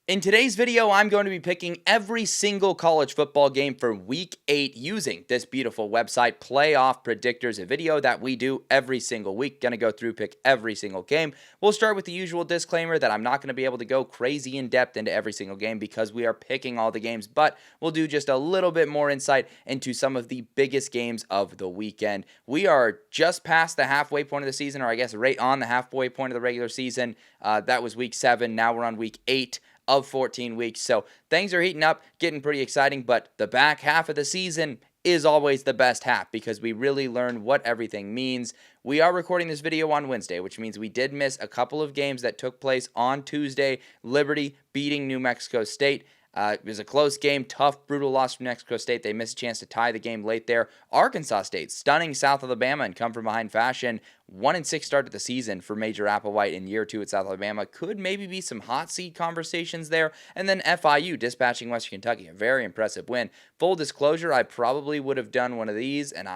In today's video, I'm going to be picking every single college football game for Week 8 using this beautiful website, Playoff Predictors, a video that we do every single week. Going to go through, pick every single game. We'll start with the usual disclaimer that I'm not going to be able to go crazy in depth into every single game because we are picking all the games, but we'll do just a little bit more insight into some of the biggest games of the weekend. We are just past the halfway point of the season, or I guess right on the halfway point of the regular season. That was Week 7. Now we're on Week 8 of 14 weeks. So things are heating up, getting pretty exciting, but the back half of the season is always the best half because we really learn what everything means. We are recording this video on Wednesday, which means we did miss a couple of games that took place on Tuesday. Liberty beating New Mexico State. It was a close game, tough, brutal loss from New Mexico State. They missed a chance to tie the game late there. Arkansas State stunning South Alabama in come-from-behind fashion. 1-6 start to the season for Major Applewhite in year 2 at South Alabama. Could maybe be some hot seat conversations there. And then FIU dispatching Western Kentucky. A very impressive win. Full disclosure, I probably would have done one of these, and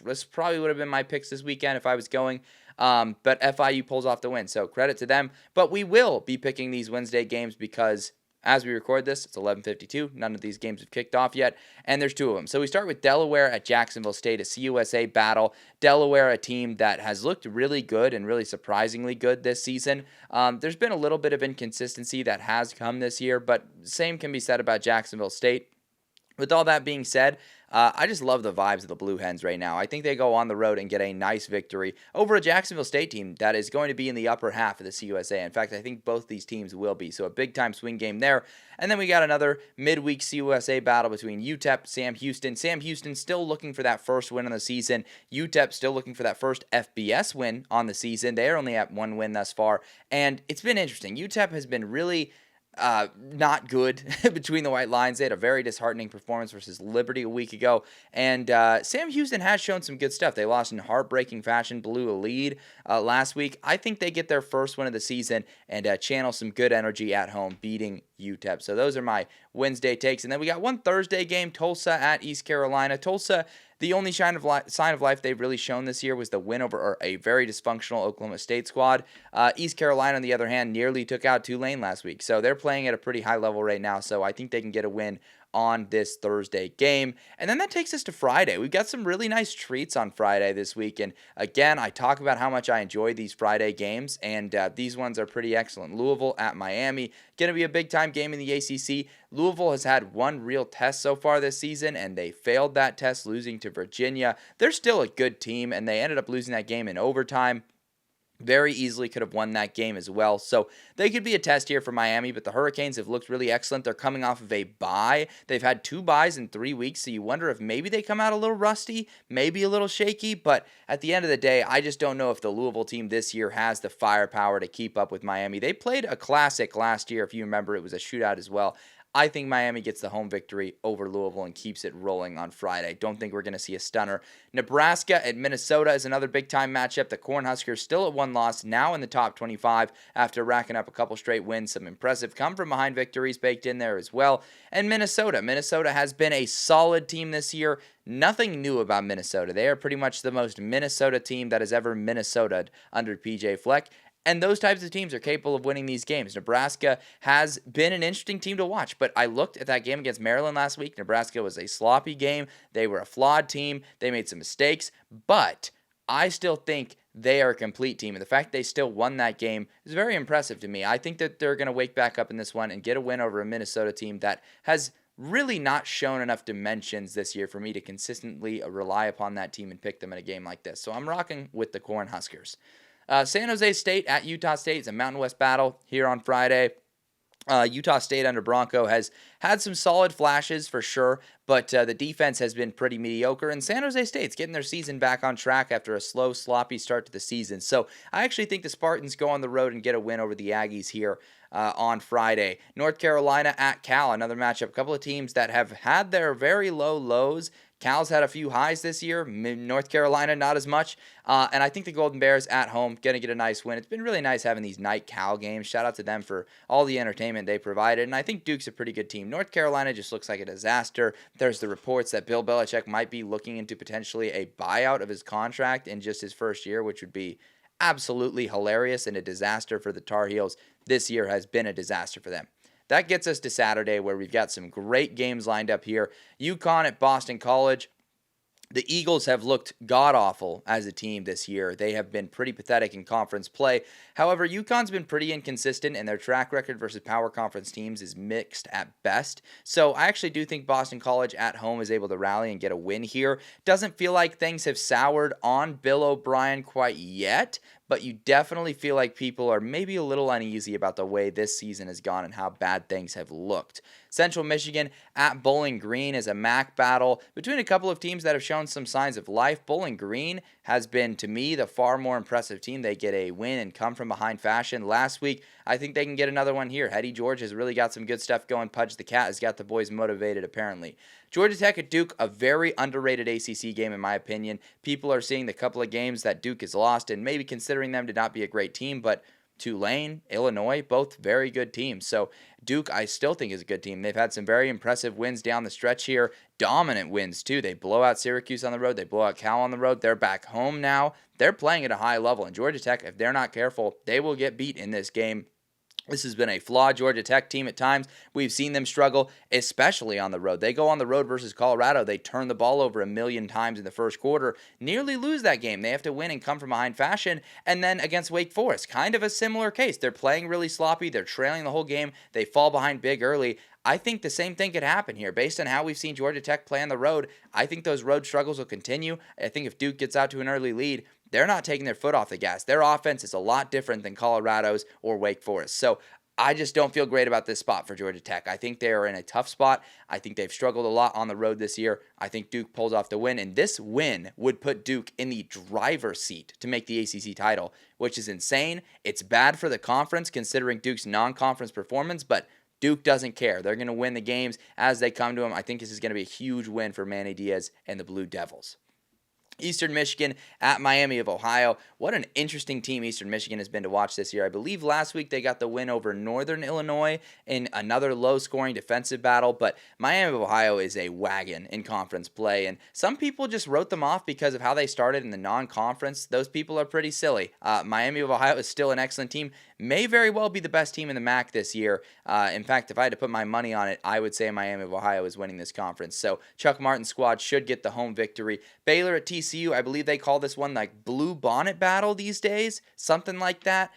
this probably would have been my picks this weekend if I was going. But FIU pulls off the win, so credit to them. But we will be picking these Wednesday games because as we record this, it's 11:52. None of these games have kicked off yet, and there's 2 of them. So we start with Delaware at Jacksonville State, a CUSA battle. Delaware, a team that has looked really good and really surprisingly good this season. There's been a little bit of inconsistency that has come this year, but same can be said about Jacksonville State. With all that being said, I just love the vibes of the Blue Hens right now. I think they go on the road and get a nice victory over a Jacksonville State team that is going to be in the upper half of the CUSA. In fact, I think both these teams will be. So a big-time swing game there. And then we got another midweek CUSA battle between UTEP, Sam Houston. Sam Houston still looking for that first win on the season. UTEP still looking for that first FBS win on the season. They are only at 1 win thus far. And it's been interesting. UTEP has been really not good between the white lines. They had a very disheartening performance versus Liberty a week ago, and Sam Houston has shown some good stuff. They lost in heartbreaking fashion, blew a lead last week. I think they get their first win of the season and channel some good energy at home, beating UTEP. So those are my Wednesday takes, and then we got one Thursday game, Tulsa at East Carolina. Tulsa, the only sign of life they've really shown this year was the win over a very dysfunctional Oklahoma State squad. East Carolina, on the other hand, nearly took out Tulane last week. So they're playing at a pretty high level right now. So I think they can get a win on this Thursday game. And then that takes us to Friday. We've got some really nice treats on Friday this week. And again, I talk about how much I enjoy these Friday games, and these ones are pretty excellent. Louisville at Miami, going to be a big-time game in the ACC. Louisville has had one real test so far this season, and they failed that test, losing to Virginia. They're still a good team, and they ended up losing that game in overtime. Very easily could have won that game as well. So they could be a test here for Miami, but the Hurricanes have looked really excellent. They're coming off of a bye. They've had 2 byes in 3 weeks, so you wonder if maybe they come out a little rusty, maybe a little shaky, but at the end of the day, I just don't know if the Louisville team this year has the firepower to keep up with Miami. They played a classic last year. If you remember, it was a shootout as well. I think Miami gets the home victory over Louisville and keeps it rolling on Friday. Don't think we're going to see a stunner. Nebraska at Minnesota is another big-time matchup. The Cornhuskers still at 1 loss, now in the top 25 after racking up a couple straight wins. Some impressive come-from-behind victories baked in there as well. And Minnesota. Minnesota has been a solid team this year. Nothing new about Minnesota. They are pretty much the most Minnesota team that has ever Minnesota'd under PJ Fleck. And those types of teams are capable of winning these games. Nebraska has been an interesting team to watch, but I looked at that game against Maryland last week. Nebraska was a sloppy game. They were a flawed team. They made some mistakes, but I still think they are a complete team. And the fact they still won that game is very impressive to me. I think that they're going to wake back up in this one and get a win over a Minnesota team that has really not shown enough dimensions this year for me to consistently rely upon that team and pick them in a game like this. So I'm rocking with the Cornhuskers. San Jose State at Utah State is a Mountain West battle here on Friday. Utah State under Bronco has had some solid flashes for sure, but the defense has been pretty mediocre, and San Jose State's getting their season back on track after a slow, sloppy start to the season. So I actually think the Spartans go on the road and get a win over the Aggies here on Friday. North Carolina at Cal, another matchup. A couple of teams that have had their very low lows. Cal's had a few highs this year. North Carolina, not as much. And I think the Golden Bears at home going to get a nice win. It's been really nice having these night Cal games. Shout out to them for all the entertainment they provided. And I think Duke's a pretty good team. North Carolina just looks like a disaster. There's the reports that Bill Belichick might be looking into potentially a buyout of his contract in just his first year, which would be absolutely hilarious and a disaster for the Tar Heels. This year has been a disaster for them. that gets us to Saturday, where we've got some great games lined up here. UConn at Boston College. The Eagles have looked god-awful as a team this year. They have been pretty pathetic in conference play. However, UConn's been pretty inconsistent, and their track record versus power conference teams is mixed at best. So I actually do think Boston College at home is able to rally and get a win here. Doesn't feel like things have soured on Bill O'Brien quite yet, but you definitely feel like people are maybe a little uneasy about the way this season has gone and how bad things have looked. Central Michigan at Bowling Green is a MAC battle between a couple of teams that have shown some signs of life. Bowling Green has been, to me, the far more impressive team. They get a win and come from behind fashion. Last week, I think they can get another one here. Hetty George has really got some good stuff going. Pudge the Cat has got the boys motivated, apparently. Georgia Tech at Duke, a very underrated ACC game in my opinion. People are seeing the couple of games that Duke has lost and maybe considering them to not be a great team, but Tulane, Illinois, both very good teams. So Duke, I still think is a good team. They've had some very impressive wins down the stretch here. Dominant wins, too. They blow out Syracuse on the road. They blow out Cal on the road. They're back home now. They're playing at a high level. And Georgia Tech, if they're not careful, they will get beat in this game. This has been a flawed Georgia Tech team at times. We've seen them struggle, especially on the road. They go on the road versus Colorado. They turn the ball over a million times in the first quarter, nearly lose that game. They have to win and come from behind fashion. And then against Wake Forest, kind of a similar case. They're playing really sloppy. They're trailing the whole game. They fall behind big early. I think the same thing could happen here. Based on how we've seen Georgia Tech play on the road, I think those road struggles will continue. I think if Duke gets out to an early lead, they're not taking their foot off the gas. Their offense is a lot different than Colorado's or Wake Forest. So I just don't feel great about this spot for Georgia Tech. I think they are in a tough spot. I think they've struggled a lot on the road this year. I think Duke pulls off the win, and this win would put Duke in the driver's seat to make the ACC title, which is insane. It's bad for the conference considering Duke's non-conference performance, but Duke doesn't care. They're going to win the games as they come to them. I think this is going to be a huge win for Manny Diaz and the Blue Devils. Eastern Michigan at Miami of Ohio. What an interesting team Eastern Michigan has been to watch this year. I believe last week they got the win over Northern Illinois in another low-scoring defensive battle, but Miami of Ohio is a wagon in conference play, and some people just wrote them off because of how they started in the non-conference. Those people are pretty silly. Miami of Ohio is still an excellent team, may very well be the best team in the MAC this year. In fact, if I had to put my money on it, I would say Miami of Ohio is winning this conference. So Chuck Martin's squad should get the home victory. Baylor at TCU, I believe they call this one like Blue Bonnet Battle these days, something like that.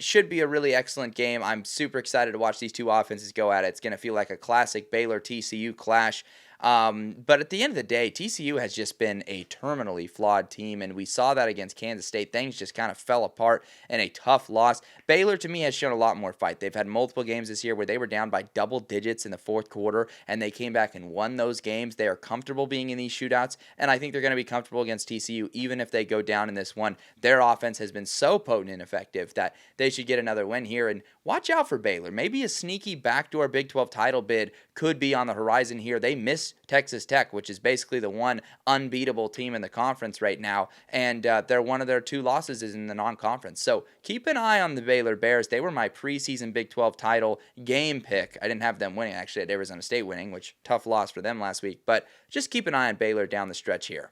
Should be a really excellent game. I'm super excited to watch these two offenses go at it. It's going to feel like a classic Baylor-TCU clash. But at the end of the day, TCU has just been a terminally flawed team, and we saw that against Kansas State. Things just kind of fell apart in a tough loss. Baylor, to me, has shown a lot more fight. They've had multiple games this year where they were down by double digits in the fourth quarter, and they came back and won those games. They are comfortable being in these shootouts, and I think they're going to be comfortable against TCU, even if they go down in this one. Their offense has been so potent and effective that they should get another win here, and watch out for Baylor. Maybe a sneaky backdoor Big 12 title bid could be on the horizon here. They miss Texas Tech, which is basically the one unbeatable team in the conference right now, and they're one of their two losses is in the non-conference. So keep an eye on the Baylor Bears. They were my preseason Big 12 title game pick. I didn't have them winning, actually. I had Arizona State winning, which tough loss for them last week, but just keep an eye on Baylor down the stretch here.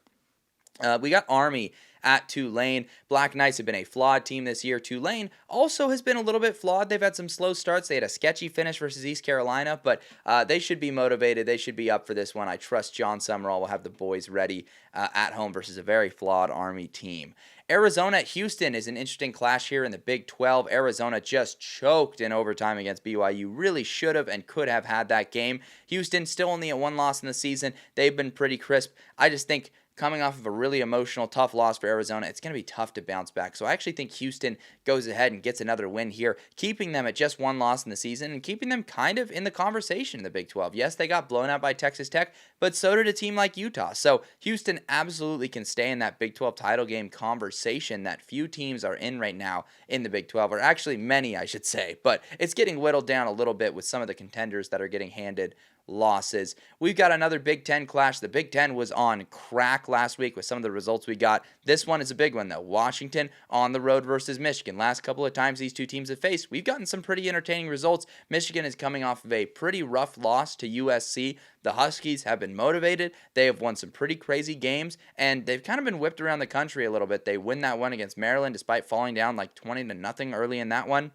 We got Army at Tulane. Black Knights have been a flawed team this year. Tulane also has been a little bit flawed. They've had some slow starts. They had a sketchy finish versus East Carolina, but they should be motivated. They should be up for this one. I trust John Summerall will have the boys ready at home versus a very flawed Army team. Arizona at Houston is an interesting clash here in the Big 12. Arizona just choked in overtime against BYU. Really should have and could have had that game. Houston still only at one loss in the season. They've been pretty crisp. I just think coming off of a really emotional, tough loss for Arizona, it's going to be tough to bounce back. So I actually think Houston goes ahead and gets another win here, keeping them at just one loss in the season and keeping them kind of in the conversation in the Big 12. Yes, they got blown out by Texas Tech, but so did a team like Utah. So Houston absolutely can stay in that Big 12 title game conversation that few teams are in right now in the Big 12, or actually many, I should say. But it's getting whittled down a little bit with some of the contenders that are getting handed losses. We've got another Big Ten clash. The Big Ten was on crack last week with some of the results we got. This one is a big one, though. Washington on the road versus Michigan. Last couple of times these two teams have faced, we've gotten some pretty entertaining results. Michigan is coming off of a pretty rough loss to USC. The Huskies have been motivated. They have won some pretty crazy games, and they've kind of been whipped around the country a little bit. They win that one against Maryland despite falling down like 20-0 early in that one.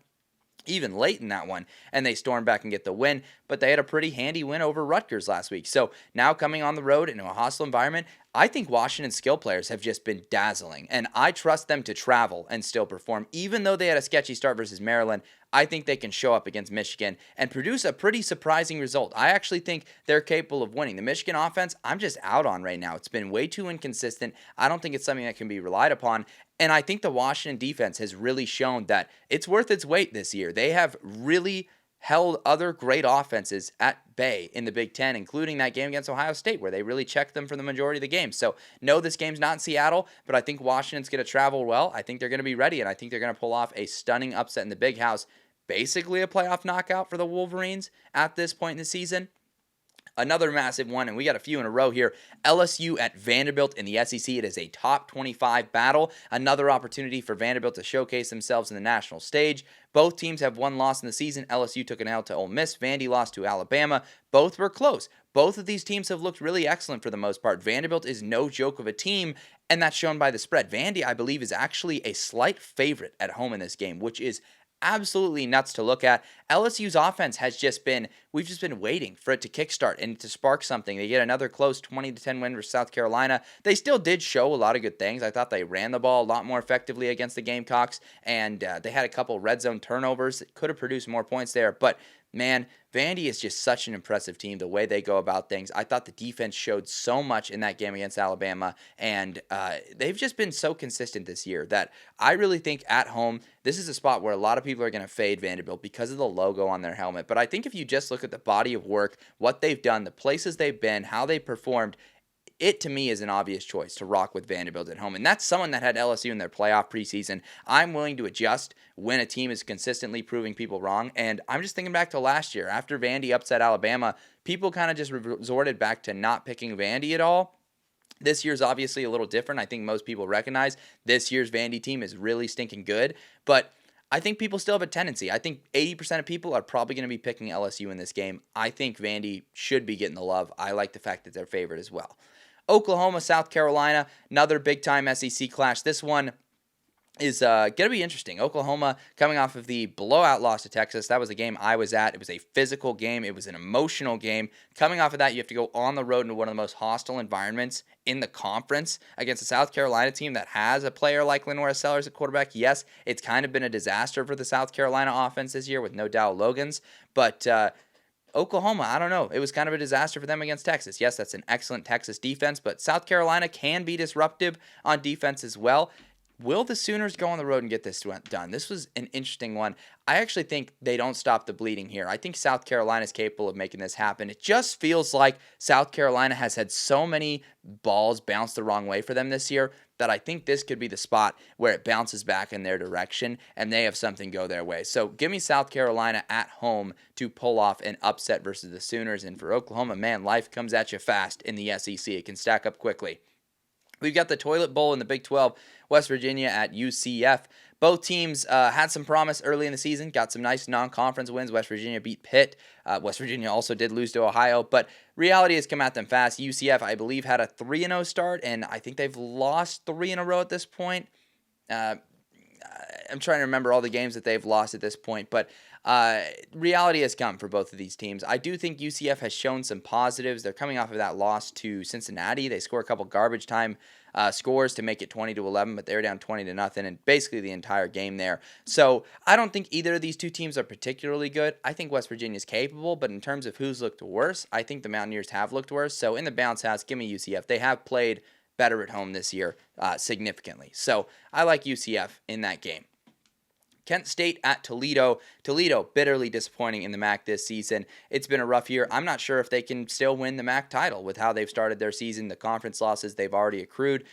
even late in that one, and they storm back and get the win. But they had a pretty handy win over Rutgers last week. So now coming on the road into a hostile environment, I think Washington's skill players have just been dazzling, and I trust them to travel and still perform. Even though they had a sketchy start versus Maryland, I think they can show up against Michigan and produce a pretty surprising result. I actually think they're capable of winning. The Michigan offense, I'm just out on right now. It's been way too inconsistent. I don't think it's something that can be relied upon. And I think the Washington defense has really shown that it's worth its weight this year. They have really held other great offenses at bay in the Big Ten, including that game against Ohio State, where they really checked them for the majority of the game. So, no, this game's not in Seattle, but I think Washington's going to travel well. I think they're going to be ready, and I think they're going to pull off a stunning upset in the Big House. Basically a playoff knockout for the Wolverines at this point in the season. Another massive one, and we got a few in a row here. LSU at Vanderbilt in the SEC. It is a top 25 battle. Another opportunity for Vanderbilt to showcase themselves in the national stage. Both teams have one loss in the season. LSU took an L to Ole Miss. Vandy lost to Alabama. Both were close. Both of these teams have looked really excellent for the most part. Vanderbilt is no joke of a team, and that's shown by the spread. Vandy, I believe, is actually a slight favorite at home in this game, which is absolutely nuts to look at. LSU's offense has just been, we've just been waiting for it to kickstart and to spark something. They get another close 20-10 win versus South Carolina. They still did show a lot of good things. I thought they ran the ball a lot more effectively against the Gamecocks, and they had a couple red zone turnovers that could have produced more points there. But man, Vandy is just such an impressive team, the way they go about things. I thought the defense showed so much in that game against Alabama, and they've just been so consistent this year that I really think at home, this is a spot where a lot of people are going to fade Vanderbilt because of the logo on their helmet. But I think if you just look at the body of work, what they've done, the places they've been, how they performed, it to me is an obvious choice to rock with Vanderbilt at home. And that's someone that had LSU in their playoff preseason. I'm willing to adjust when a team is consistently proving people wrong. And I'm just thinking back to last year. After Vandy upset Alabama, people kind of just resorted back to not picking Vandy at all. This year's obviously a little different. I think most people recognize this year's Vandy team is really stinking good. But I think people still have a tendency. I think 80% of people are probably going to be picking LSU in this game. I think Vandy should be getting the love. I like the fact that they're favored as well. Oklahoma, South Carolina, another big-time SEC clash. This one is going to be interesting. Oklahoma coming off of the blowout loss to Texas. That was a game I was at. It was a physical game. It was an emotional game. Coming off of that, you have to go on the road into one of the most hostile environments in the conference against a South Carolina team that has a player like Lenoir Sellers at quarterback. Yes, it's kind of been a disaster for the South Carolina offense this year with no Dow Logans, but Oklahoma, I don't know. It was kind of a disaster for them against Texas. Yes, that's an excellent Texas defense, but South Carolina can be disruptive on defense as well. Will the Sooners go on the road and get this done? This was an interesting one. I actually think they don't stop the bleeding here. I think South Carolina is capable of making this happen. It just feels like South Carolina has had so many balls bounce the wrong way for them this year that I think this could be the spot where it bounces back in their direction and they have something go their way. So give me South Carolina at home to pull off an upset versus the Sooners. And for Oklahoma, man, life comes at you fast in the SEC. It can stack up quickly. We've got the Toilet Bowl in the Big 12, West Virginia at UCF. Both teams had some promise early in the season, got some nice non-conference wins. West Virginia beat Pitt. West Virginia also did lose to Ohio, but reality has come at them fast. UCF, I believe, had a 3-0 start, and I think they've lost 3 in a row at this point. I'm trying to remember all the games that they've lost at this point, but reality has come for both of these teams. I do think UCF has shown some positives. They're coming off of that loss to Cincinnati. They score a couple garbage time scores to make it 20-11, but they're down 20-0 and basically the entire game there. So I don't think either of these two teams are particularly good. I think West Virginia is capable, but in terms of who's looked worse, I think the Mountaineers have looked worse. So in the bounce house, give me UCF. They have played better at home this year significantly. So I like UCF in that game. Kent State at Toledo. Toledo bitterly disappointing in the MAC this season. It's been a rough year. I'm not sure if they can still win the MAC title with how they've started their season, the conference losses they've already accrued.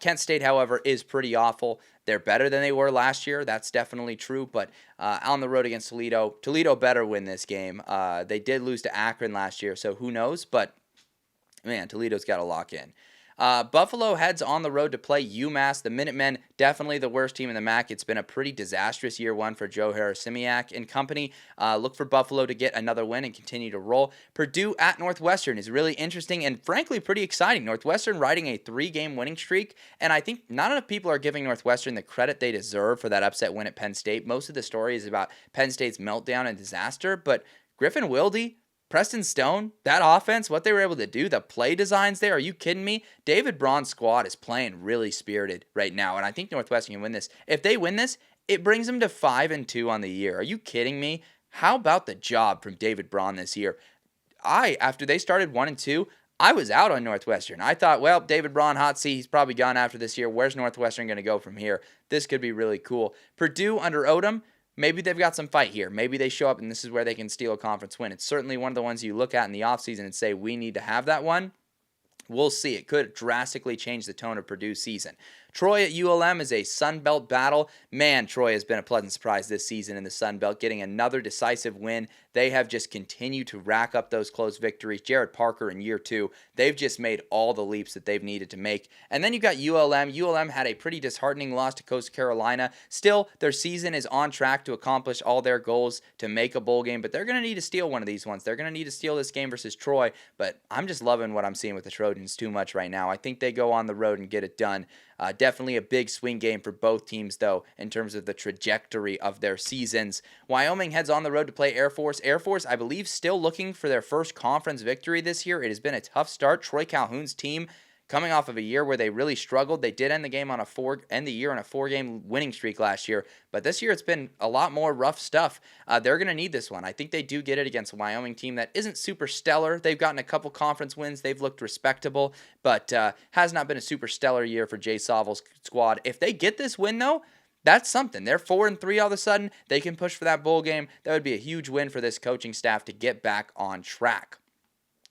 Kent State, however, is pretty awful. They're better than they were last year. That's definitely true, but on the road against Toledo, Toledo better win this game. They did lose to Akron last year, so who knows, but man, Toledo's got to lock in. Buffalo heads on the road to play UMass. The Minutemen, definitely the worst team in the MAC. It's been a pretty disastrous year one for Joe Harasimiak and company. Look for Buffalo to get another win and continue to roll. Purdue at Northwestern is really interesting and frankly pretty exciting. Northwestern riding a 3-game winning streak, and I think not enough people are giving Northwestern the credit they deserve for that upset win at Penn State. Most of the story is about Penn State's meltdown and disaster, but Griffin Wilde, Preston Stone, that offense, what they were able to do, the play designs there, are you kidding me? David Braun's squad is playing really spirited right now, and I think Northwestern can win this. If they win this, it brings them to 5-2 on the year. Are you kidding me? How about the job from David Braun this year? After they started 1-2, I was out on Northwestern. I thought, well, David Braun, hot seat, he's probably gone after this year. Where's Northwestern going to go from here? This could be really cool. Purdue under Odom, maybe they've got some fight here. Maybe they show up and this is where they can steal a conference win. It's certainly one of the ones you look at in the offseason and say, we need to have that one. We'll see. It could drastically change the tone of Purdue's season. Troy at ULM is a Sun Belt battle. Man, Troy has been a pleasant surprise this season in the Sun Belt, getting another decisive win. They have just continued to rack up those close victories. Jared Parker in year 2, they've just made all the leaps that they've needed to make. And then you've got ULM. ULM had a pretty disheartening loss to Coastal Carolina. Still, their season is on track to accomplish all their goals to make a bowl game, but they're going to need to steal one of these ones. They're going to need to steal this game versus Troy, but I'm just loving what I'm seeing with the Trojans too much right now. I think they go on the road and get it done. Definitely a big swing game for both teams, though, in terms of the trajectory of their seasons. Wyoming heads on the road to play Air Force. Air Force, I believe, still looking for their first conference victory this year. It has been a tough start. Troy Calhoun's team, coming off of a year where they really struggled. They did end the year on a 4-game winning streak last year, but this year it's been a lot more rough stuff. They're going to need this one. I think they do get it against a Wyoming team that isn't super stellar. They've gotten a couple conference wins. They've looked respectable, but has not been a super stellar year for Jay Sauvel's squad. If they get this win, though, that's something. They're 4-3 all of a sudden. They can push for that bowl game. That would be a huge win for this coaching staff to get back on track.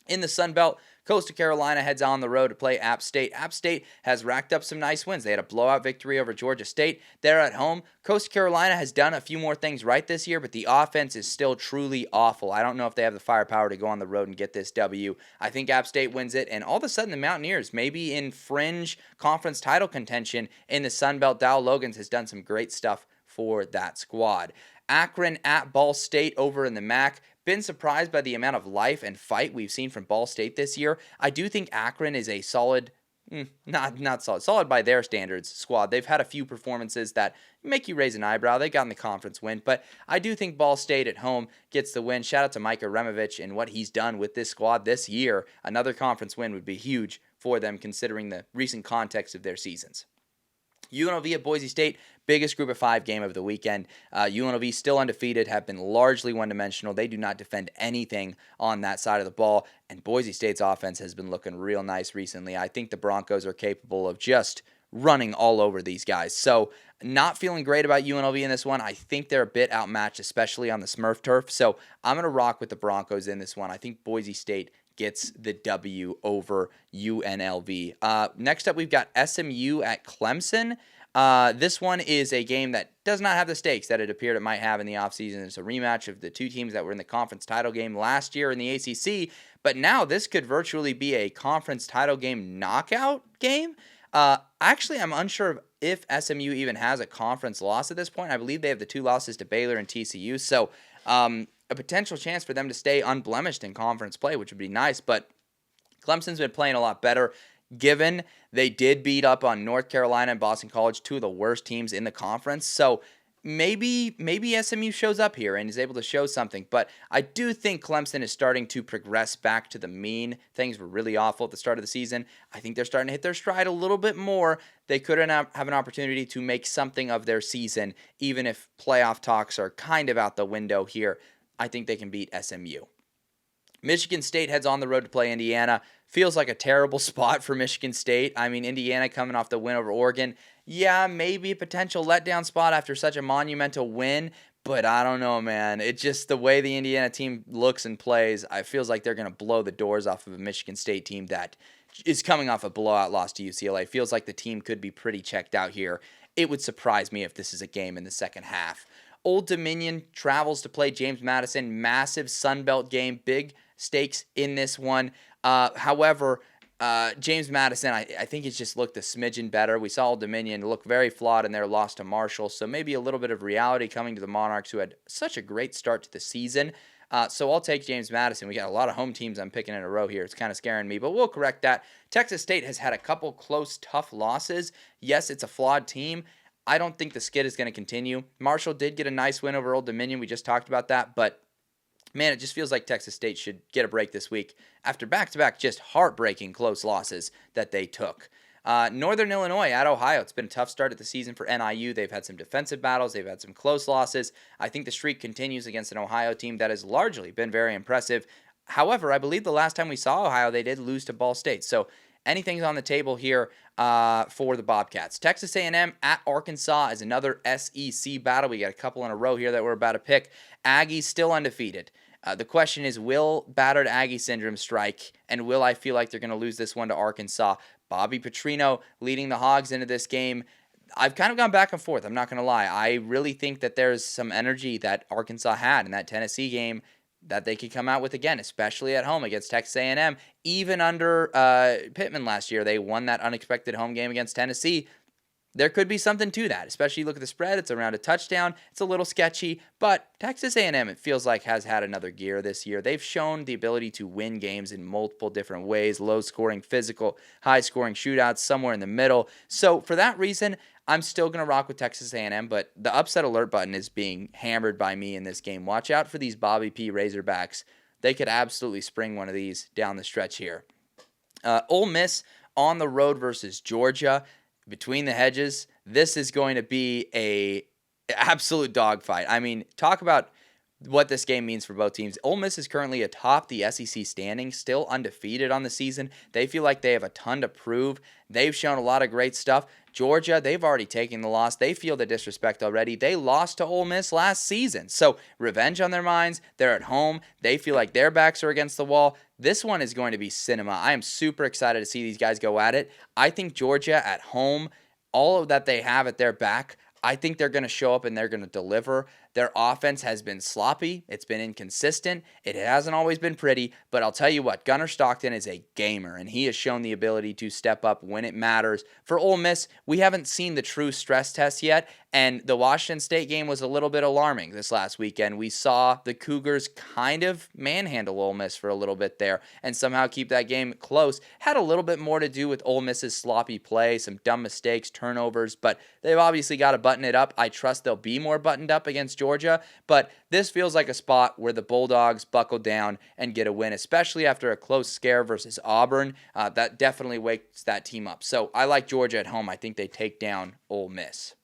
In the Sun Belt, Coastal Carolina heads on the road to play App State. App State has racked up some nice wins. They had a blowout victory over Georgia State. They're at home. Coastal Carolina has done a few more things right this year, but the offense is still truly awful. I don't know if they have the firepower to go on the road and get this W. I think App State wins it, and all of a sudden the Mountaineers, maybe in fringe conference title contention in the Sun Belt. Dow Logans has done some great stuff for that squad. Akron at Ball State over in the MAC. Been surprised by the amount of life and fight we've seen from Ball State this year. I do think Akron is a solid, solid by their standards squad. They've had a few performances that make you raise an eyebrow. They got in the conference win, but I do think Ball State at home gets the win. Shout out to Micah Removich and what he's done with this squad this year. Another conference win would be huge for them considering the recent context of their seasons. UNLV at Boise State, biggest group of 5 game of the weekend. UNLV still undefeated, have been largely one-dimensional. They do not defend anything on that side of the ball, and Boise State's offense has been looking real nice recently. I think the Broncos are capable of just running all over these guys. So not feeling great about UNLV in this one. I think they're a bit outmatched, especially on the Smurf turf. So I'm going to rock with the Broncos in this one. I think Boise State gets the W over UNLV. Next up, we've got SMU at Clemson. This one is a game that does not have the stakes that it appeared it might have in the offseason. It's a rematch of the two teams that were in the conference title game last year in the ACC, but now this could virtually be a conference title game knockout game. Actually, I'm unsure if SMU even has a conference loss at this point. I believe they have the 2 losses to Baylor and TCU, so a potential chance for them to stay unblemished in conference play, which would be nice, but Clemson's been playing a lot better, given they did beat up on North Carolina and Boston College, 2 of the worst teams in the conference. So maybe SMU shows up here and is able to show something. But I do think Clemson is starting to progress back to the mean. Things were really awful at the start of the season. I think they're starting to hit their stride a little bit more. They could have an opportunity to make something of their season, even if playoff talks are kind of out the window here. I think they can beat SMU. Michigan State heads on the road to play Indiana. Feels like a terrible spot for Michigan State. I mean, Indiana coming off the win over Oregon. Yeah, maybe a potential letdown spot after such a monumental win, but I don't know, man. It's just the way the Indiana team looks and plays. It feels like they're going to blow the doors off of a Michigan State team that is coming off a blowout loss to UCLA. Feels like the team could be pretty checked out here. It would surprise me if this is a game in the second half. Old Dominion travels to play James Madison. Massive Sun Belt game. Big stakes in this one. However, James Madison, I think he's just looked a smidgen better. We saw Old Dominion look very flawed in their loss to Marshall, so maybe a little bit of reality coming to the Monarchs, who had such a great start to the season. So I'll take James Madison. We got a lot of home teams I'm picking in a row here. It's kind of scaring me, but we'll correct that. Texas State has had a couple close, tough losses. Yes, it's a flawed team. I don't think the skid is going to continue. Marshall did get a nice win over Old Dominion. We just talked about that, but man, it just feels like Texas State should get a break this week after back-to-back just heartbreaking close losses that they took. Northern Illinois at Ohio. It's been a tough start of the season for NIU. They've had some defensive battles. They've had some close losses. I think the streak continues against an Ohio team that has largely been very impressive. However, I believe the last time we saw Ohio, they did lose to Ball State. So anything's on the table here for the Bobcats. Texas A&M at Arkansas is another SEC battle. We got a couple in a row here that we're about to pick. Aggies still undefeated. The question is, will battered Aggie syndrome strike, and will I feel like they're going to lose this one to Arkansas? Bobby Petrino leading the Hogs into this game. I've kind of gone back and forth. I'm not going to lie. I really think that there's some energy that Arkansas had in that Tennessee game that they could come out with again, especially at home against Texas A&M. Even under Pittman last year, they won that unexpected home game against Tennessee. There could be something to that, especially look at the spread. It's around a touchdown. It's a little sketchy, but Texas A&M, it feels like, has had another gear this year. They've shown the ability to win games in multiple different ways, low-scoring, physical, high-scoring shootouts, somewhere in the middle. So for that reason, I'm still going to rock with Texas A&M, but the upset alert button is being hammered by me in this game. Watch out for these Bobby P. Razorbacks. They could absolutely spring one of these down the stretch here. Ole Miss on the road versus Georgia. Between the hedges, this is going to be a absolute dogfight. I mean, talk about what this game means for both teams. Ole Miss is currently atop the SEC standings, still undefeated on the season. They feel like they have a ton to prove. They've shown a lot of great stuff. Georgia, they've already taken the loss. They feel the disrespect already. They lost to Ole Miss last season. So revenge on their minds. They're at home. They feel like their backs are against the wall. This one is going to be cinema. I am super excited to see these guys go at it. I think Georgia at home, all of that they have at their back, I think they're going to show up and they're going to deliver. Their offense has been sloppy. It's been inconsistent. It hasn't always been pretty, but I'll tell you what, Gunnar Stockton is a gamer, and he has shown the ability to step up when it matters. For Ole Miss, we haven't seen the true stress test yet, and the Washington State game was a little bit alarming this last weekend. We saw the Cougars kind of manhandle Ole Miss for a little bit there and somehow keep that game close. Had a little bit more to do with Ole Miss's sloppy play, some dumb mistakes, turnovers, but they've obviously got to button it up. I trust they'll be more buttoned up against Georgia, but this feels like a spot where the Bulldogs buckle down and get a win, especially after a close scare versus Auburn. That definitely wakes that team up. So I like Georgia at home. I think they take down Ole Miss.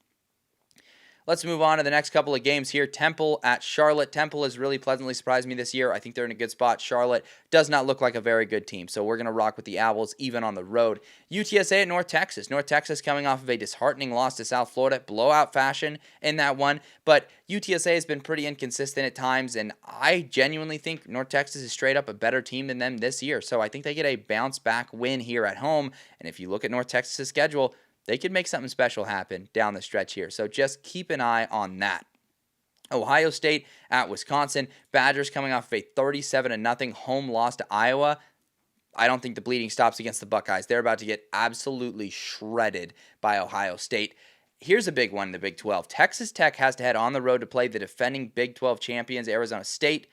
Let's move on to the next couple of games here. Temple at Charlotte. Temple has really pleasantly surprised me this year. I think they're in a good spot. Charlotte does not look like a very good team, so we're going to rock with the Owls even on the road. UTSA at North Texas. North Texas coming off of a disheartening loss to South Florida, blowout fashion in that one, but UTSA has been pretty inconsistent at times, and I genuinely think North Texas is straight up a better team than them this year, so I think they get a bounce-back win here at home, and if you look at North Texas' schedule, they could make something special happen down the stretch here. So just keep an eye on that. Ohio State at Wisconsin. Badgers coming off a 37-0 home loss to Iowa. I don't think the bleeding stops against the Buckeyes. They're about to get absolutely shredded by Ohio State. Here's a big one in the Big 12. Texas Tech has to head on the road to play the defending Big 12 champions, Arizona State.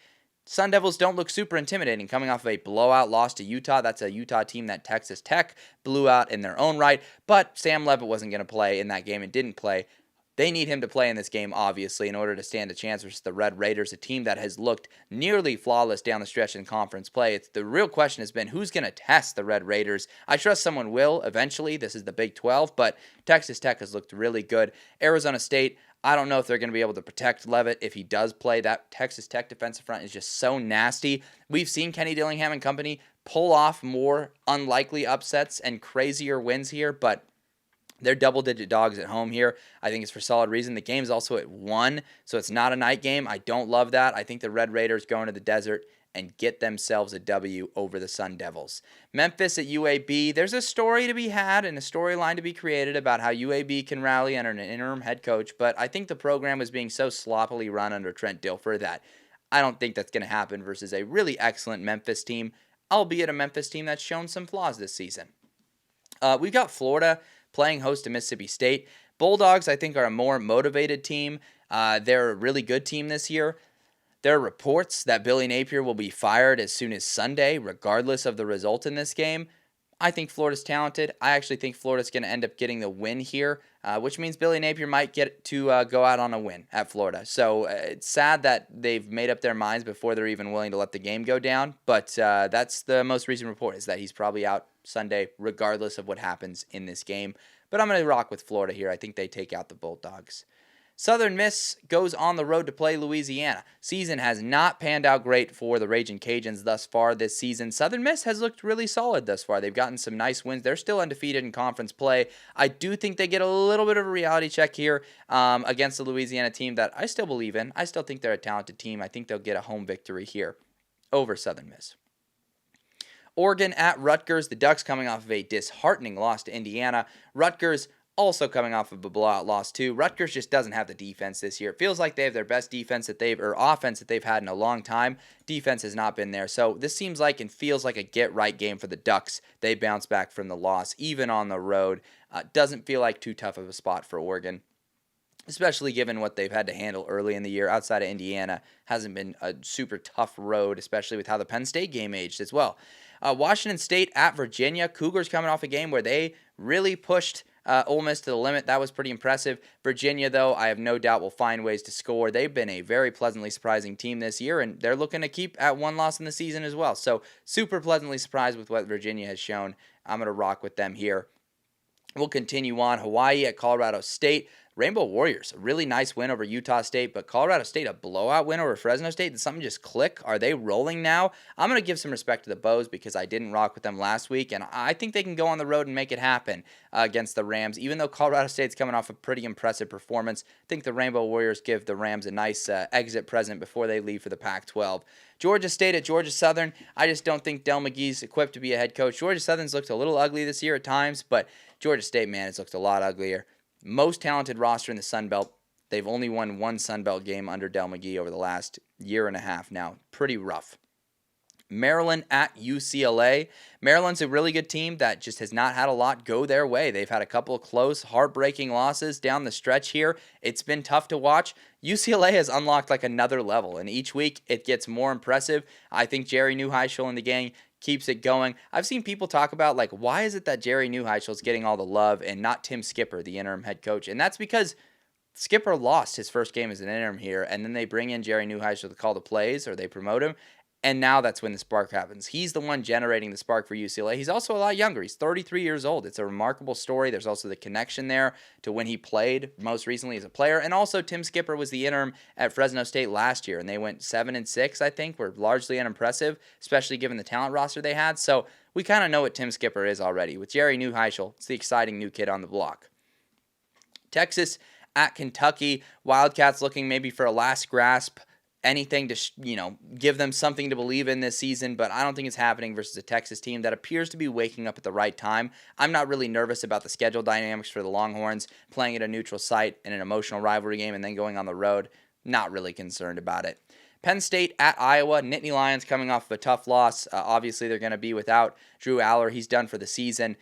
Sun Devils don't look super intimidating coming off of a blowout loss to Utah. That's a Utah team that Texas Tech blew out in their own right, but Sam Leavitt wasn't going to play in that game and didn't play. They need him to play in this game, obviously, in order to stand a chance versus the Red Raiders, a team that has looked nearly flawless down the stretch in conference play. The real question has been, who's going to test the Red Raiders? I trust someone will eventually. This is the Big 12, but Texas Tech has looked really good. Arizona State, I don't know if they're going to be able to protect Leavitt if he does play. That Texas Tech defensive front is just so nasty. We've seen Kenny Dillingham and company pull off more unlikely upsets and crazier wins here, but they're double-digit dogs at home here. I think it's for solid reason. The game's also at 1, so it's not a night game. I don't love that. I think the Red Raiders go into the desert and get themselves a W over the Sun Devils. Memphis at UAB. There's a story to be had and a storyline to be created about how UAB can rally under an interim head coach, but I think the program was being so sloppily run under Trent Dilfer that I don't think that's going to happen versus a really excellent Memphis team. albeit a Memphis team that's shown some flaws this season. We've got Florida playing host to Mississippi State. Bulldogs, I think, are a more motivated team. They're a really good team this year. There are reports that Billy Napier will be fired as soon as Sunday, regardless of the result in this game. I think Florida's talented. I actually think Florida's going to end up getting the win here, which means Billy Napier might get to go out on a win at Florida. So it's sad that they've made up their minds before they're even willing to let the game go down. But that's the most recent report, is that he's probably out Sunday, regardless of what happens in this game. But I'm going to rock with Florida here. I think they take out the Bulldogs. Southern Miss goes on the road to play Louisiana. Season has not panned out great for the Ragin' Cajuns thus far this season. Southern Miss has looked really solid thus far. They've gotten some nice wins. They're still undefeated in conference play. I do think they get a little bit of a reality check here against the Louisiana team that I still believe in. I still think they're a talented team. I think they'll get a home victory here over Southern Miss. Oregon at Rutgers. The Ducks coming off of a disheartening loss to Indiana. Rutgers also coming off of a blowout loss too. Rutgers just doesn't have the defense this year. It feels like they have their best offense that they've had in a long time. Defense has not been there. So this seems like and feels like a get-right game for the Ducks. They bounce back from the loss, even on the road. Doesn't feel like too tough of a spot for Oregon, especially given what they've had to handle early in the year outside of Indiana. Hasn't been a super tough road, especially with how the Penn State game aged as well. Washington State at Virginia. Cougars coming off a game where they really pushed Ole Miss to the limit. That was pretty impressive. Virginia, though, I have no doubt will find ways to score. They've been a very pleasantly surprising team this year, and they're looking to keep at one loss in the season as well. So super pleasantly surprised with what Virginia has shown. I'm going to rock with them here. We'll continue on. Hawaii at Colorado State. Rainbow Warriors, a really nice win over Utah State, but Colorado State, a blowout win over Fresno State. Did something just click? Are they rolling now? I'm going to give some respect to the Bows because I didn't rock with them last week, and I think they can go on the road and make it happen against the Rams. Even though Colorado State's coming off a pretty impressive performance, I think the Rainbow Warriors give the Rams a nice exit present before they leave for the Pac-12. Georgia State at Georgia Southern. I just don't think Del McGee's equipped to be a head coach. Georgia Southern's looked a little ugly this year at times, but Georgia State, man, it's looked a lot uglier. Most talented roster in the Sun Belt. They've only won one Sun Belt game under Del McGee over the last year and a half now. Pretty rough. Maryland at UCLA. Maryland's a really good team that just has not had a lot go their way. They've had a couple of close, heartbreaking losses down the stretch here. It's been tough to watch. UCLA has unlocked like another level, and each week it gets more impressive. I think Jerry Neuheisel and the gang keeps it going. I've seen people talk about, like, why is it that Jerry Neuheisel is getting all the love and not Tim Skipper, the interim head coach? And that's because Skipper lost his first game as an interim here, and then they bring in Jerry Neuheisel to call the plays, or they promote him, and now that's when the spark happens. He's the one generating the spark for UCLA. He's also a lot younger. He's 33 years old. It's a remarkable story. There's also the connection there to when he played most recently as a player. And also Tim Skipper was the interim at Fresno State last year, and they went 7-6, I think, were largely unimpressive, especially given the talent roster they had. So we kind of know what Tim Skipper is already. With Jerry Neuheisel, it's the exciting new kid on the block. Texas at Kentucky. Wildcats looking maybe for a last grasp, anything to, give them something to believe in this season, but I don't think it's happening versus a Texas team that appears to be waking up at the right time. I'm not really nervous about the schedule dynamics for the Longhorns, playing at a neutral site in an emotional rivalry game and then going on the road. Not really concerned about it. Penn State at Iowa. Nittany Lions coming off of a tough loss. Obviously, they're going to be without Drew Aller. He's done for the season.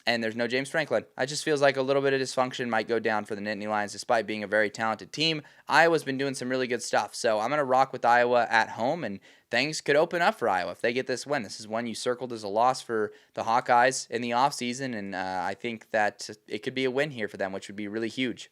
And there's no James Franklin. It just feels like a little bit of dysfunction might go down for the Nittany Lions despite being a very talented team. Iowa's been doing some really good stuff, so I'm going to rock with Iowa at home, and things could open up for Iowa if they get this win. This is one you circled as a loss for the Hawkeyes in the offseason, and I think that it could be a win here for them, which would be really huge.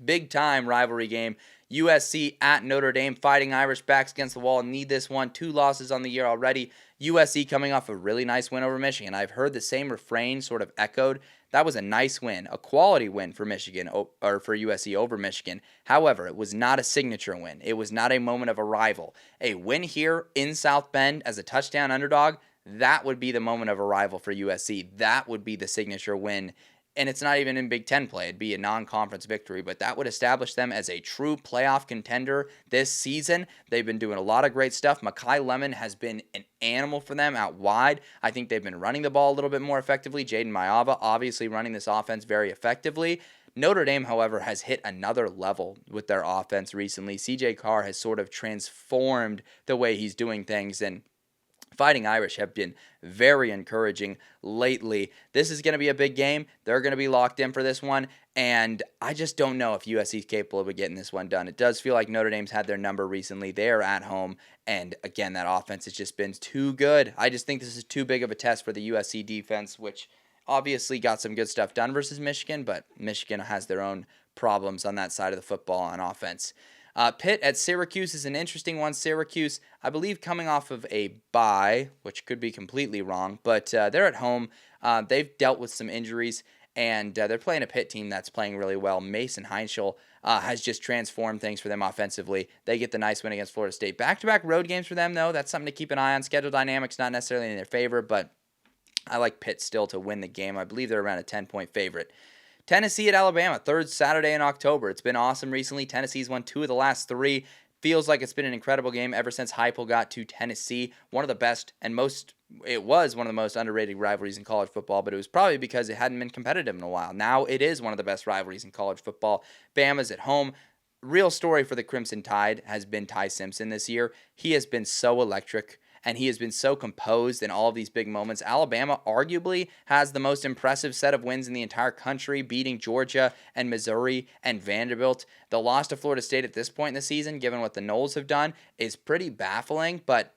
Big-time rivalry game. USC at Notre Dame. Fighting Irish, backs against the wall. Need this one. 2 losses on the year already. USC coming off a really nice win over Michigan. I've heard the same refrain sort of echoed. That was a nice win, a quality win for Michigan, or for USC over Michigan. However, it was not a signature win. It was not a moment of arrival. A win here in South Bend as a touchdown underdog, that would be the moment of arrival for USC. That would be the signature win. And it's not even in Big Ten play. It'd be a non-conference victory, but that would establish them as a true playoff contender this season. They've been doing a lot of great stuff. Makai Lemon has been an animal for them out wide. I think they've been running the ball a little bit more effectively. Jaden Maiava obviously running this offense very effectively. Notre Dame, however, has hit another level with their offense recently. CJ Carr has sort of transformed the way he's doing things, and Fighting Irish have been very encouraging lately. This is going to be a big game. They're going to be locked in for this one, and I just don't know if USC is capable of getting this one done. It does feel like Notre Dame's had their number recently. They are at home, and again, that offense has just been too good. I just think this is too big of a test for the USC defense, which obviously got some good stuff done versus Michigan, but Michigan has their own problems on that side of the football on offense. Pitt at Syracuse is an interesting one. Syracuse, I believe, coming off of a bye, which could be completely wrong, but they're at home. They've dealt with some injuries, and they're playing a Pitt team that's playing really well. Mason Heinschel has just transformed things for them offensively. They get the nice win against Florida State. Back-to-back road games for them, though. That's something to keep an eye on. Schedule dynamics not necessarily in their favor, but I like Pitt still to win the game. I believe they're around a 10-point favorite. Tennessee at Alabama, third Saturday in October. It's been awesome recently. Tennessee's won 2 of the last 3. Feels like it's been an incredible game ever since Heupel got to Tennessee. One of the best and it was one of the most underrated rivalries in college football, but it was probably because it hadn't been competitive in a while. Now it is one of the best rivalries in college football. Bama's at home. Real story for the Crimson Tide has been Ty Simpson this year. He has been so electric, and he has been so composed in all of these big moments. Alabama arguably has the most impressive set of wins in the entire country, beating Georgia and Missouri and Vanderbilt. The loss to Florida State at this point in the season, given what the Noles have done, is pretty baffling, but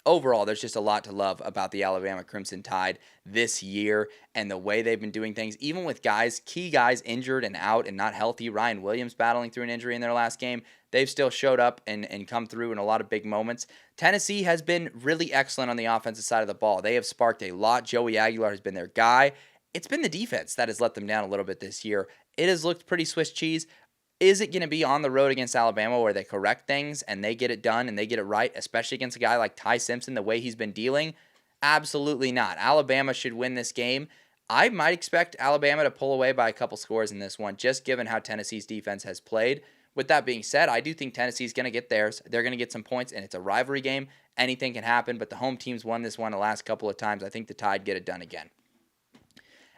overall, there's just a lot to love about the Alabama Crimson Tide this year and the way they've been doing things, even with key guys injured and out and not healthy. Ryan Williams battling through an injury in their last game. They've still showed up and come through in a lot of big moments. Tennessee has been really excellent on the offensive side of the ball. They have sparked a lot. Joey Aguilar has been their guy. It's been the defense that has let them down a little bit this year. It has looked pretty Swiss cheese. Is it going to be on the road against Alabama where they correct things and they get it done and they get it right, especially against a guy like Ty Simpson, the way he's been dealing? Absolutely not. Alabama should win this game. I might expect Alabama to pull away by a couple scores in this one, just given how Tennessee's defense has played. With that being said, I do think Tennessee's going to get theirs. They're going to get some points, and it's a rivalry game. Anything can happen, but the home team's won this one the last couple of times. I think the Tide get it done again.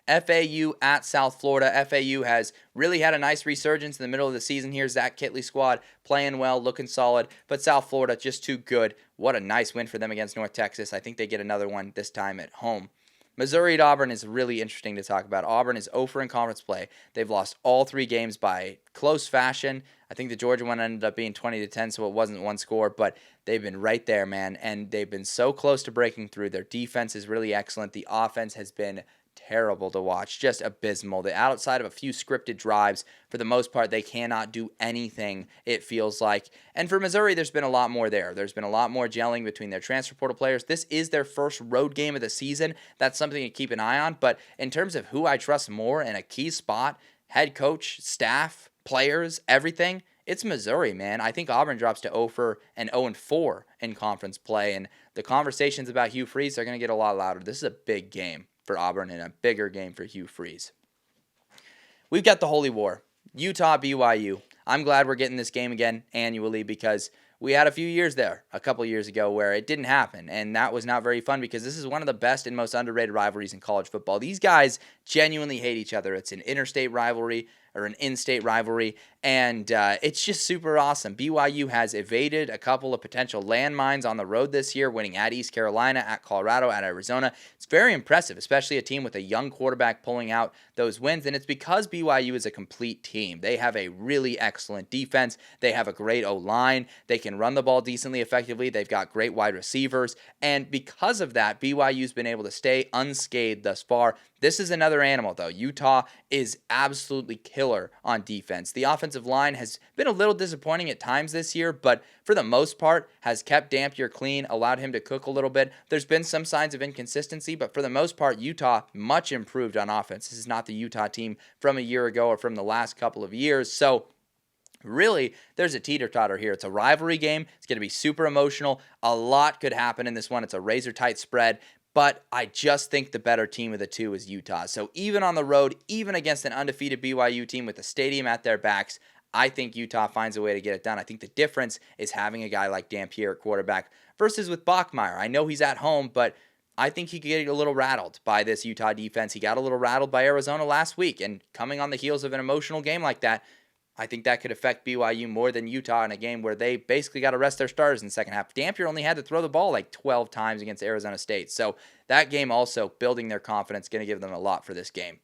FAU at South Florida. FAU has really had a nice resurgence in the middle of the season here. Zach Kittley squad playing well, looking solid, but South Florida just too good. What a nice win for them against North Texas. I think they get another one this time at home. Missouri at Auburn is really interesting to talk about. Auburn is 0 in conference play. They've lost all 3 games by close fashion. I think the Georgia one ended up being 20-10, so it wasn't one score, but they've been right there, man, and they've been so close to breaking through. Their defense is really excellent. The offense has been terrible to watch, just abysmal. Outside of a few scripted drives, for the most part, they cannot do anything, it feels like. And for Missouri, there's been a lot more there. There's been a lot more gelling between their transfer portal players. This is their first road game of the season. That's something to keep an eye on. But in terms of who I trust more in a key spot, head coach, staff, players, everything, it's Missouri, man. I think Auburn drops to 0-4 in conference play, and the conversations about Hugh Freeze are going to get a lot louder. This is a big game for Auburn and a bigger game for Hugh Freeze. We've got the Holy War, Utah, BYU. I'm glad we're getting this game again annually because we had a few years there, a couple years ago, where it didn't happen, and that was not very fun because this is one of the best and most underrated rivalries in college football. These guys genuinely hate each other. It's an interstate rivalry or an in-state rivalry, and it's just super awesome. BYU has evaded a couple of potential landmines on the road this year, winning at East Carolina, at Colorado, at Arizona. It's very impressive, especially a team with a young quarterback pulling out those wins, and it's because BYU is a complete team. They have a really excellent defense. They have a great O-line. They can run the ball decently effectively. They've got great wide receivers, and because of that, BYU's been able to stay unscathed thus far. This is another animal, though. Utah is absolutely killer on defense. The offensive line has been a little disappointing at times this year, but for the most part has kept Dampier clean, allowed him to cook a little bit. There's been some signs of inconsistency, but for the most part, Utah much improved on offense. This is not the Utah team from a year ago or from the last couple of years. So really, there's a teeter-totter here. It's a rivalry game. It's going to be super emotional. A lot could happen in this one. It's a razor-tight spread. But I just think the better team of the two is Utah. So even on the road, even against an undefeated BYU team with the stadium at their backs, I think Utah finds a way to get it done. I think the difference is having a guy like Dampier at quarterback versus with Bachmeier. I know he's at home, but I think he could get a little rattled by this Utah defense. He got a little rattled by Arizona last week, and coming on the heels of an emotional game like that, I think that could affect BYU more than Utah in a game where they basically got to rest their starters in the second half. Dampier only had to throw the ball like 12 times against Arizona State. So that game also building their confidence, going to give them a lot for this game.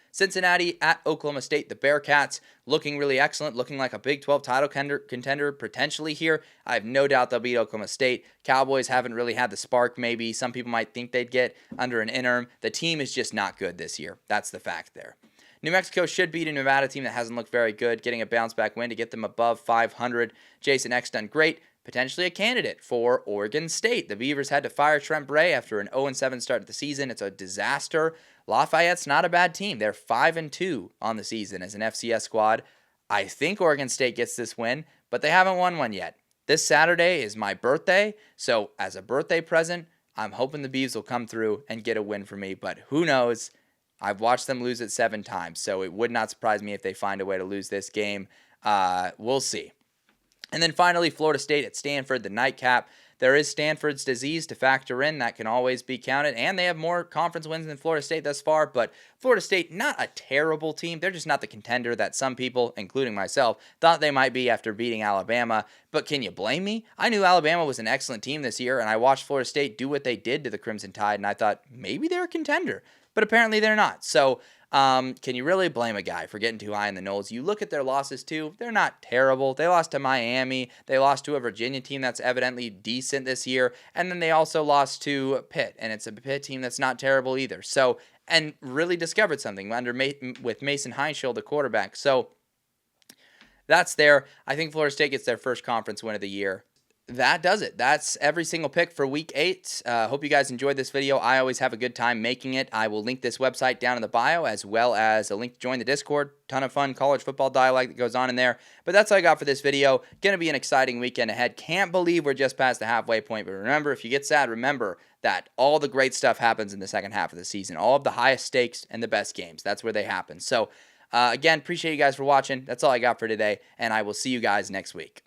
Cincinnati at Oklahoma State. The Bearcats looking really excellent, looking like a Big 12 title contender potentially here. I have no doubt they'll beat Oklahoma State. Cowboys haven't really had the spark maybe some people might think they'd get under an interim. The team is just not good this year. That's the fact there. New Mexico should beat a Nevada team that hasn't looked very good, getting a bounce-back win to get them above 500. Jason Eck's done great. Potentially a candidate for Oregon State. The Beavers had to fire Trent Bray after an 0-7 start to the season. It's a disaster. Lafayette's not a bad team. They're 5-2 on the season as an FCS squad. I think Oregon State gets this win, but they haven't won one yet. This Saturday is my birthday, so as a birthday present, I'm hoping the Beavs will come through and get a win for me, but who knows? I've watched them lose it 7 times, so it would not surprise me if they find a way to lose this game. We'll see. And then finally, Florida State at Stanford, the nightcap. There is Stanford's disease to factor in. That can always be counted. And they have more conference wins than Florida State thus far. But Florida State, not a terrible team. They're just not the contender that some people, including myself, thought they might be after beating Alabama. But can you blame me? I knew Alabama was an excellent team this year, and I watched Florida State do what they did to the Crimson Tide, and I thought maybe they're a contender. But apparently they're not. So can you really blame a guy for getting too high in the Knolls? You look at their losses too. They're not terrible. They lost to Miami. They lost to a Virginia team that's evidently decent this year. And then they also lost to Pitt. And it's a Pitt team that's not terrible either. So, and really discovered something with Mason Heinold, the quarterback. So that's there. I think Florida State gets their first conference win of the year. That does it. That's every single pick for week 8. Hope you guys enjoyed this video. I always have a good time making it. I will link this website down in the bio as well as a link to join the Discord. Ton of fun college football dialogue that goes on in there. But that's all I got for this video. Going to be an exciting weekend ahead. Can't believe we're just past the halfway point. But remember, if you get sad, remember that all the great stuff happens in the second half of the season. All of the highest stakes and the best games. That's where they happen. So, again, appreciate you guys for watching. That's all I got for today. And I will see you guys next week.